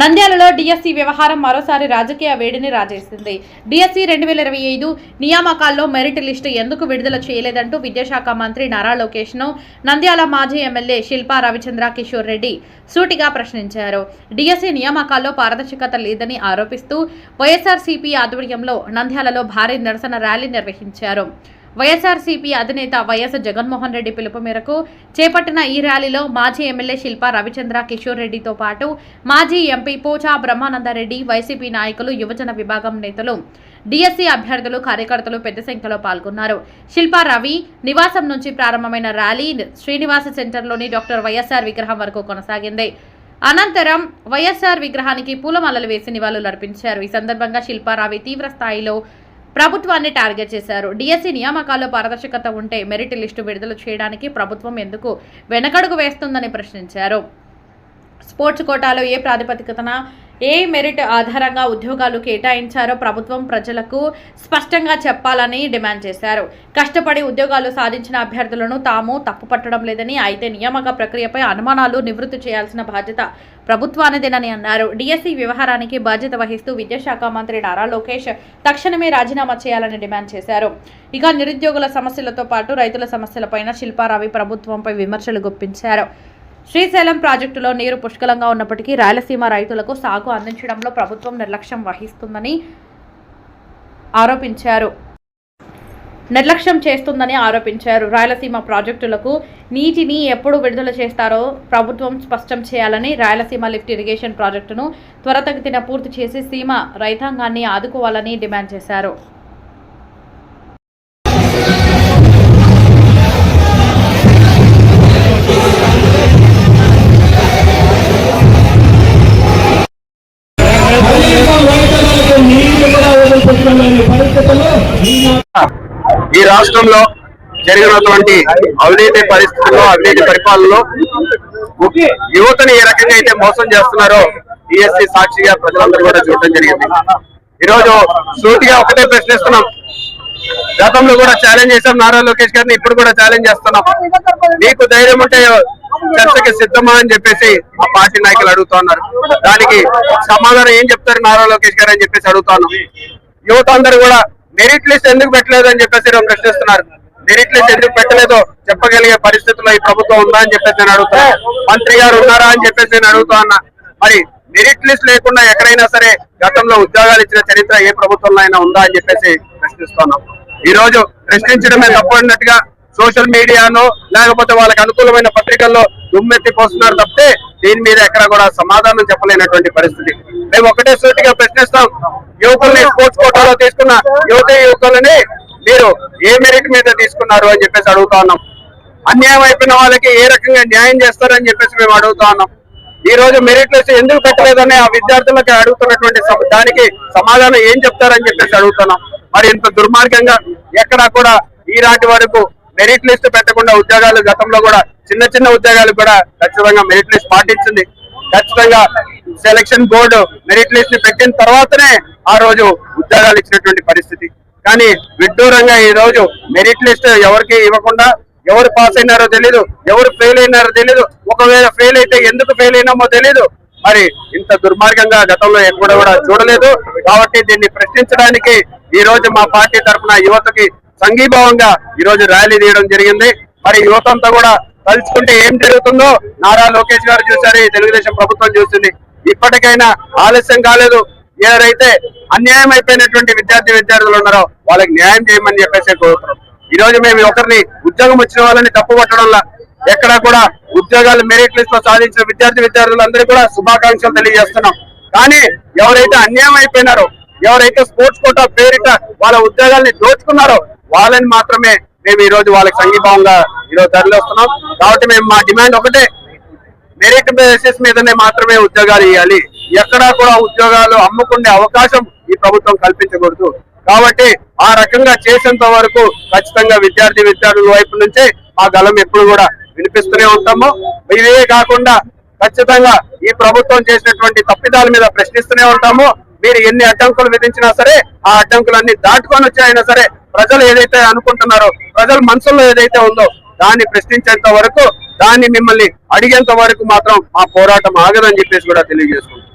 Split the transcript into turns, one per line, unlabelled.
నంద్యాలలో డిఎస్సి వ్యవహారం మరోసారి రాజకీయ వేడిని రాజేసింది. డిఎస్సి 2025 నియామకాల్లో మెరిట్ లిస్టు ఎందుకు విడుదల చేయలేదంటూ విద్యాశాఖ మంత్రి నారా లోకేష్ ను నంద్యాల మాజీ ఎమ్మెల్యే శిల్పా రవిచంద్ర కిషోర్ రెడ్డి సూటిగా ప్రశ్నించారు. డిఎస్సి నియామకాల్లో పారదర్శకత లేదని ఆరోపిస్తూ వైఎస్ఆర్సీపీ ఆధ్వర్యంలో నంద్యాలలో భారీ నిరసన ర్యాలీ నిర్వహించారు. వైఎస్ఆర్సీపీ అధినేత వైఎస్ జగన్మోహన్ రెడ్డి పిలుపు మేరకు చేపట్టిన ఈ ర్యాలీలో మాజీ ఎమ్మెల్యే శిల్పా రవిచంద్ర కిషోర్ రెడ్డితో పాటు మాజీ ఎంపీ పోచా బ్రహ్మానందరెడ్డి, వైసీపీ నాయకులు, యువజన విభాగం నేతలు, డిఎస్సి అభ్యర్థులు, కార్యకర్తలు పెద్ద సంఖ్యలో పాల్గొన్నారు. శిల్పా రవి నివాసం నుంచి ప్రారంభమైన ర్యాలీ శ్రీనివాస సెంటర్లోని డాక్టర్ వైఎస్ఆర్ విగ్రహం వరకు కొనసాగింది. అనంతరం వైఎస్ఆర్ విగ్రహానికి పూలమాలలు వేసి నివాళులర్పించారు. ఈ సందర్భంగా శిల్పా రవి తీవ్ర స్థాయిలో ప్రభుత్వాన్ని టార్గెట్ చేశారు. డిఎస్సి నియామకాల్లో పారదర్శకత ఉంటే మెరిట్ లిస్టు విడుదల చేయడానికి ప్రభుత్వం ఎందుకు వెనకడుగు వేస్తుందని ప్రశ్నించారు. స్పోర్ట్స్ కోటాలో ఏ ప్రాతిపదికన ఏ మెరిట్ ఆధారంగా ఉద్యోగాలు కేటాయించారో ప్రభుత్వం ప్రజలకు స్పష్టంగా చెప్పాలని డిమాండ్ చేశారు. కష్టపడి ఉద్యోగాలు సాధించిన అభ్యర్థులను తాము తప్పుపట్టడం లేదని, అయితే నియామక ప్రక్రియపై అనుమానాలు నివృత్తి చేయాల్సిన బాధ్యత ప్రభుత్వానిదేనని అన్నారు. డిఎస్సి వ్యవహారానికి బాధ్యత వహిస్తూ విద్యాశాఖ మంత్రి నారా లోకేష్ తక్షణమే రాజీనామా చేయాలని డిమాండ్ చేశారు. ఇక నిరుద్యోగుల సమస్యలతో పాటు రైతుల సమస్యలపైన శిల్పా రవి ప్రభుత్వంపై విమర్శలు గుప్పించారు. శ్రీశైలం ప్రాజెక్టులో నీరు పుష్కలంగా ఉన్నప్పటికీ రాయలసీమ రైతులకు సాగు అందించడంలో ప్రభుత్వం నిర్లక్ష్యం చేస్తుందని ఆరోపించారు. రాయలసీమ ప్రాజెక్టులకు నీటిని ఎప్పుడు విడుదల చేస్తారో ప్రభుత్వం స్పష్టం చేయాలని, రాయలసీమ లిఫ్ట్ ఇరిగేషన్ ప్రాజెక్టును త్వరితగతిన పూర్తి చేసి సీమ రైతాంగాన్ని ఆదుకోవాలని డిమాండ్ చేశారు.
ఈ రాష్ట్రంలో జరిగినటువంటి అవినీతి పరిస్థితుల్లో, అవినీతి పరిపాలనలో యువతని ఏ రకంగా అయితే మోసం చేస్తున్నారో డిఎస్సి సాక్షిగా ప్రజలందరూ కూడా చూడటం జరిగింది. ఈరోజు సూటిగా ఒకటే ప్రశ్నిస్తున్నాం. గతంలో కూడా ఛాలెంజ్ చేశాం నారా లోకేష్ గారిని, ఇప్పుడు కూడా ఛాలెంజ్ చేస్తున్నాం. మీకు ధైర్యం ఉంటే చర్చకి సిద్ధమా అని చెప్పేసి ఆ పార్టీ నాయకులు అడుగుతున్నారు. దానికి సమాధానం ఏం చెప్తారు నారా లోకేష్ గారు అని చెప్పేసి అడుగుతున్నాం. యువత అందరూ కూడా మెరిట్ లిస్ట్ ఎందుకు పెట్టలేదు అని చెప్పేసి ప్రశ్నిస్తున్నారు. మెరిట్ లిస్ట్ ఎందుకు పెట్టలేదో చెప్పగలిగే పరిస్థితుల్లో ఈ ప్రభుత్వం ఉందా అని చెప్పేసి నేను అడుగుతా. మంత్రి గారు ఉన్నారా అని చెప్పేసి నేను అడుగుతా ఉన్నా. మరి మెరిట్ లిస్ట్ లేకుండా ఎక్కడైనా సరే గతంలో ఉద్యోగాలు ఇచ్చిన చరిత్ర ఏ ప్రభుత్వంలో అయినా ఉందా అని చెప్పేసి ప్రశ్నిస్తున్నాం. ఈ రోజు ప్రశ్నించడమే తప్పు అన్నట్టుగా సోషల్ మీడియాను లేకపోతే వాళ్ళకి అనుకూలమైన పత్రికల్లో దుమ్మెత్తి పోస్తున్నారు తప్పితే దీని మీద ఎక్కడ కూడా సమాధానం చెప్పలేనటువంటి పరిస్థితి. మేము ఒకటే సూటిగా ప్రశ్నిస్తాం. యువకుల్ని స్పోర్ట్స్ కోటాలో తీసుకున్న యువకులని మీరు ఏ మెరిట్ మీద తీసుకున్నారు అని చెప్పేసి అడుగుతా ఉన్నాం. అన్యాయం అయిపోయిన వాళ్ళకి ఏ రకంగా న్యాయం చేస్తారని చెప్పేసి మేము అడుగుతా ఉన్నాం. ఈ రోజు మెరిట్ లిస్ట్ ఎందుకు పెట్టలేదని ఆ విద్యార్థులకు అడుగుతున్నటువంటి దానికి సమాధానం ఏం చెప్తారని చెప్పేసి అడుగుతున్నాం. మరి ఇంత దుర్మార్గంగా ఎక్కడా కూడా ఈనాటి వరకు మెరిట్ లిస్ట్ పెట్టకుండా ఉద్యోగాలు గతంలో కూడా చిన్న చిన్న ఉద్యోగాలు కూడా ఖచ్చితంగా మెరిట్ లిస్ట్ పాటించింది. ఖచ్చితంగా సెలక్షన్ బోర్డు మెరిట్ లిస్ట్ ని పెట్టిన తర్వాతనే ఆ రోజు ఉద్యోగాలు ఇచ్చినటువంటి పరిస్థితి. కానీ విడ్డూరంగా ఈ రోజు మెరిట్ లిస్ట్ ఎవరికి ఇవ్వకుండా ఎవరు పాస్ అయినారో తెలీదు, ఎవరు ఫెయిల్ అయినారో తెలీదు, ఒకవేళ ఫెయిల్ అయితే ఎందుకు ఫెయిల్ అయినామో తెలీదు. మరి ఇంత దుర్మార్గంగా గతంలో ఎక్కడ కూడా చూడలేదు. కాబట్టి దీన్ని ప్రశ్నించడానికి ఈ రోజు మా పార్టీ తరఫున యువతకి సంఘీభావంగా ఈ రోజు ర్యాలీ తీయడం జరిగింది. మరి యువత అంతా కూడా తలుచుకుంటే ఏం జరుగుతుందో నారా లోకేష్ గారు చూశారు, తెలుగుదేశం ప్రభుత్వం చూసింది. ఇప్పటికైనా ఆలస్యం కాలేదు. ఎవరైతే అన్యాయం అయిపోయినటువంటి విద్యార్థులు ఉన్నారో వాళ్ళకి న్యాయం చేయమని చెప్పేసి కోరుతున్నాం. ఈ రోజు మేము ఒకరిని ఉద్యోగం వచ్చిన వాళ్ళని తప్పు పట్టడంలా ఎక్కడా కూడా ఉద్యోగాలు మెరిట్ లిస్ట్ లో సాధించిన విద్యార్థులందరూ కూడా శుభాకాంక్షలు తెలియజేస్తున్నాం. కానీ ఎవరైతే అన్యాయం అయిపోయినారో, ఎవరైతే స్పోర్ట్స్ కోటా పేరిట వాళ్ళ ఉద్యోగాల్ని దోచుకున్నారో వాళ్ళని మాత్రమే మేము ఈ రోజు వాళ్ళకి సంఘీభావంగా ఈరోజు తరలిస్తున్నాం. కాబట్టి మేము మా డిమాండ్ ఒకటే, మెరిట్ బేసిస్ మీదనే మాత్రమే ఉద్యోగాలు ఇవ్వాలి. ఎక్కడా కూడా ఉద్యోగాలు అమ్ముకునే అవకాశం ఈ ప్రభుత్వం కల్పించకూడదు. కాబట్టి ఆ రకంగా చేసేంత వరకు ఖచ్చితంగా విద్యార్థుల వైపు నుంచే ఆ గలం ఎప్పుడు కూడా వినిపిస్తూనే ఉంటాము. ఇవే కాకుండా ఖచ్చితంగా ఈ ప్రభుత్వం చేసినటువంటి తప్పిదాల మీద ప్రశ్నిస్తూనే ఉంటాము. మీరు ఎన్ని అడ్డంకులు విధించినా సరే ఆ అడ్డంకులన్నీ దాటుకొని వచ్చాయినా సరే ప్రజలు ఏదైతే అనుకుంటున్నారో, ప్రజల మనసుల్లో ఏదైతే ఉందో దాన్ని ప్రశ్నించేంత వరకు, దాన్ని మిమ్మల్ని అడిగేంత వరకు మాత్రం ఆ పోరాటం ఆగదని చెప్పేసి కూడా తెలియజేసుకుంటాం.